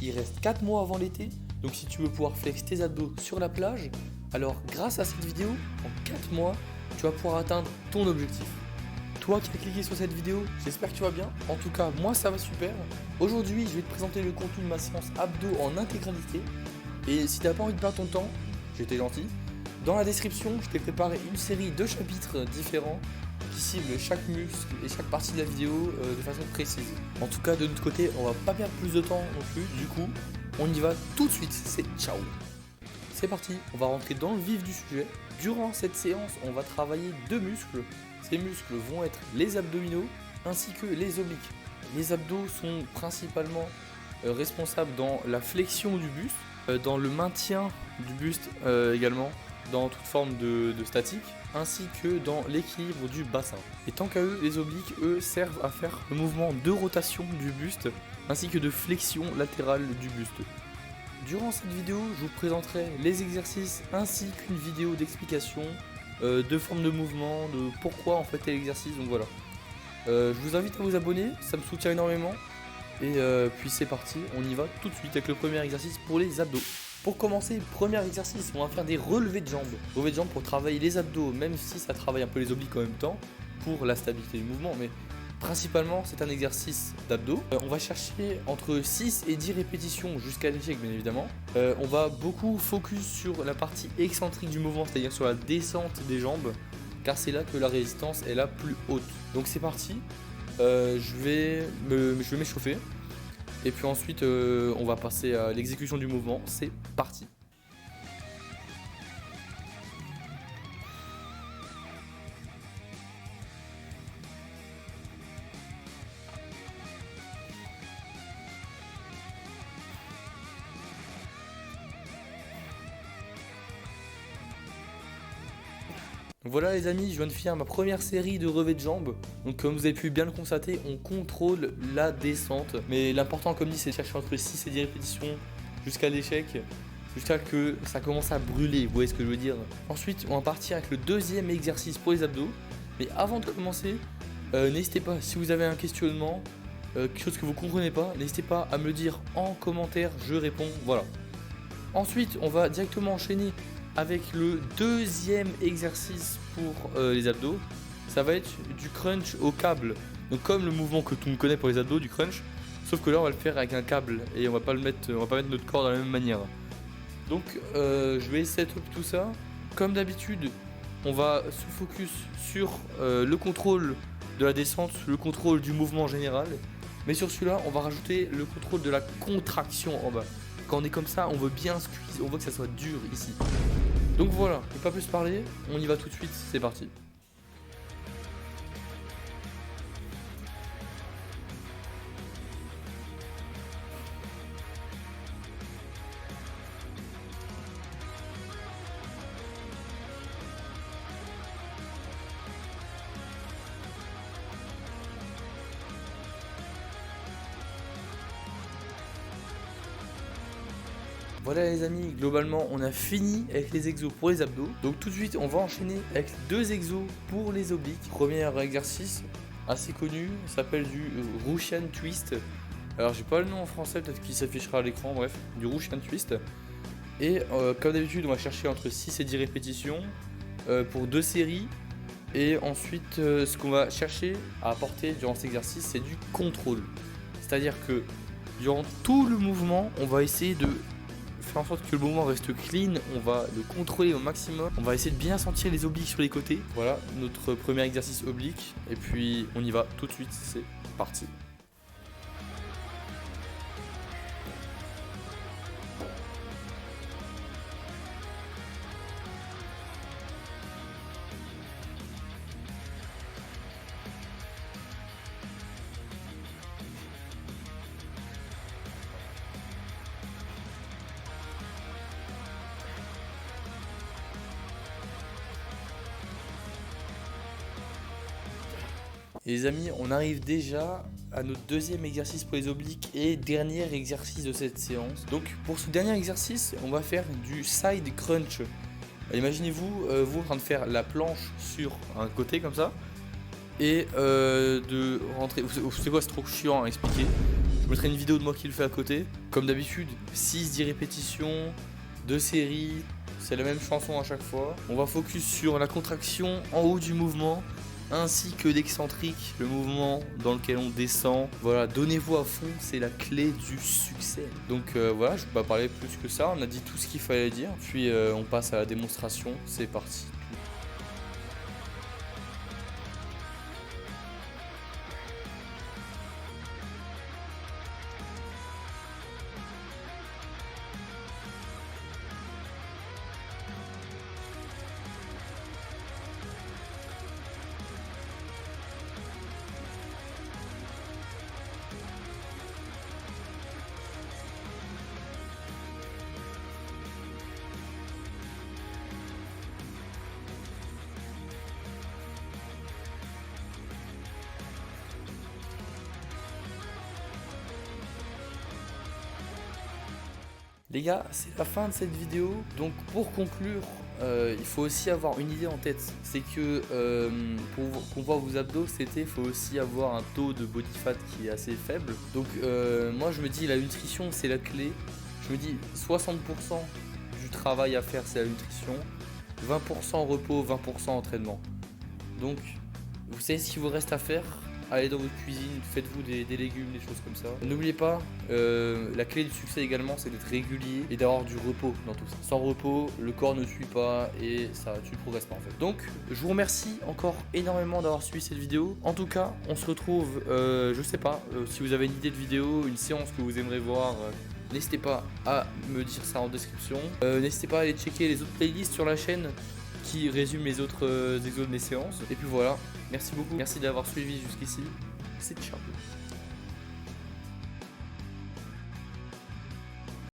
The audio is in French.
il reste 4 mois avant l'été. Donc si tu veux pouvoir flex tes abdos sur la plage, alors grâce à cette vidéo, en 4 mois, tu vas pouvoir atteindre ton objectif. Toi qui as cliqué sur cette vidéo, j'espère que tu vas bien. En tout cas, moi ça va super. Aujourd'hui, je vais te présenter le contenu de ma séance abdos en intégralité. Et si tu n'as pas envie de perdre ton temps, j'étais gentil. Dans la description, je t'ai préparé une série de chapitres différents qui ciblent chaque muscle et chaque partie de la vidéo de façon précise. En tout cas, de notre côté, on va pas perdre plus de temps non plus. Du coup, on y va tout de suite. C'est ciao. C'est parti, on va rentrer dans le vif du sujet. Durant cette séance, on va travailler deux muscles. Ces muscles vont être les abdominaux ainsi que les obliques. Les abdos sont principalement responsables dans la flexion du buste, dans le maintien du buste également, dans toute forme de statique, ainsi que dans l'équilibre du bassin. Et tant qu'à eux, les obliques, eux, servent à faire le mouvement de rotation du buste, ainsi que de flexion latérale du buste. Durant cette vidéo, je vous présenterai les exercices ainsi qu'une vidéo d'explication de forme de mouvement, de pourquoi on fait tel exercice, donc voilà. Je vous invite à vous abonner, ça me soutient énormément. Et puis c'est parti, on y va tout de suite avec le premier exercice pour les abdos. Pour commencer, premier exercice, on va faire des relevés de jambes. Relevés de jambes pour travailler les abdos, même si ça travaille un peu les obliques en même temps, pour la stabilité du mouvement, mais principalement c'est un exercice d'abdos. On va chercher entre 6 et 10 répétitions jusqu'à l'échec bien évidemment. On va beaucoup focus sur la partie excentrique du mouvement, c'est-à-dire sur la descente des jambes, car c'est là que la résistance est la plus haute. Donc c'est parti, je vais m'échauffer. Et puis ensuite on va passer à l'exécution du mouvement, c'est parti. Voilà les amis, je viens de finir ma première série de relevés de jambes. Donc comme vous avez pu bien le constater, on contrôle la descente. Mais l'important comme dit c'est de chercher entre 6 et 10 répétitions jusqu'à l'échec, jusqu'à que ça commence à brûler, vous voyez ce que je veux dire. Ensuite on va partir avec le deuxième exercice pour les abdos. Mais avant de commencer, n'hésitez pas, si vous avez un questionnement, quelque chose que vous ne comprenez pas, n'hésitez pas à me le dire en commentaire, je réponds, voilà. Ensuite on va directement enchaîner avec le deuxième exercice pour les abdos. Ça va être du crunch au câble. Donc comme le mouvement que tout le monde connaît pour les abdos, du crunch, sauf que là on va le faire avec un câble et on va pas mettre notre corps de la même manière. Donc je vais setup tout ça. Comme d'habitude, on va se focus sur le contrôle de la descente, le contrôle du mouvement général. Mais sur celui-là, on va rajouter le contrôle de la contraction en bas. Quand on est comme ça, on veut bien squeeze, on veut que ça soit dur ici. Donc voilà, je ne vais pas plus parler, on y va tout de suite, c'est parti. Voilà les amis, globalement on a fini avec les exos pour les abdos. Donc tout de suite on va enchaîner avec deux exos pour les obliques. Premier exercice assez connu, s'appelle du Russian Twist. Alors j'ai pas le nom en français, peut-être qu'il s'affichera à l'écran, bref, du Russian Twist. Et comme d'habitude on va chercher entre 6 et 10 répétitions pour deux séries. Et ensuite ce qu'on va chercher à apporter durant cet exercice c'est du contrôle. C'est-à-dire que durant tout le mouvement on va essayer de faire en sorte que le mouvement reste clean, on va le contrôler au maximum, on va essayer de bien sentir les obliques sur les côtés. Voilà notre premier exercice oblique et puis on y va tout de suite, c'est parti. Et les amis, on arrive déjà à notre deuxième exercice pour les obliques et dernier exercice de cette séance. Donc pour ce dernier exercice, on va faire du side crunch. Imaginez-vous, vous en train de faire la planche sur un côté comme ça et de rentrer. C'est quoi, c'est trop chiant à expliquer. Je mettrai une vidéo de moi qui le fait à côté. Comme d'habitude, 6-10 répétitions, 2 séries, c'est la même chanson à chaque fois. On va focus sur la contraction en haut du mouvement, ainsi que l'excentrique, le mouvement dans lequel on descend. Voilà, donnez-vous à fond, c'est la clé du succès. Donc voilà, je ne vais pas parler plus que ça, on a dit tout ce qu'il fallait dire. Puis on passe à la démonstration, c'est parti. Les gars, c'est la fin de cette vidéo. Donc pour conclure, il faut aussi avoir une idée en tête. C'est que pour qu'on voit vos abdos, il faut aussi avoir un taux de body fat qui est assez faible. Donc moi je me dis la nutrition c'est la clé. Je me dis 60% du travail à faire c'est la nutrition, 20% repos, 20% entraînement. Donc vous savez ce qu'il vous reste à faire. Allez dans votre cuisine, faites-vous des légumes, des choses comme ça. N'oubliez pas, la clé du succès également, c'est d'être régulier et d'avoir du repos dans tout ça. Sans repos, le corps ne suit pas et ça, tu ne progresses pas en fait. Donc, je vous remercie encore énormément d'avoir suivi cette vidéo. En tout cas, on se retrouve, je sais pas, si vous avez une idée de vidéo, une séance que vous aimeriez voir, n'hésitez pas à me dire ça en description. N'hésitez pas à aller checker les autres playlists sur la chaîne qui résument les autres exos de mes séances. Et puis voilà, merci beaucoup, merci d'avoir suivi jusqu'ici, c'est ciao.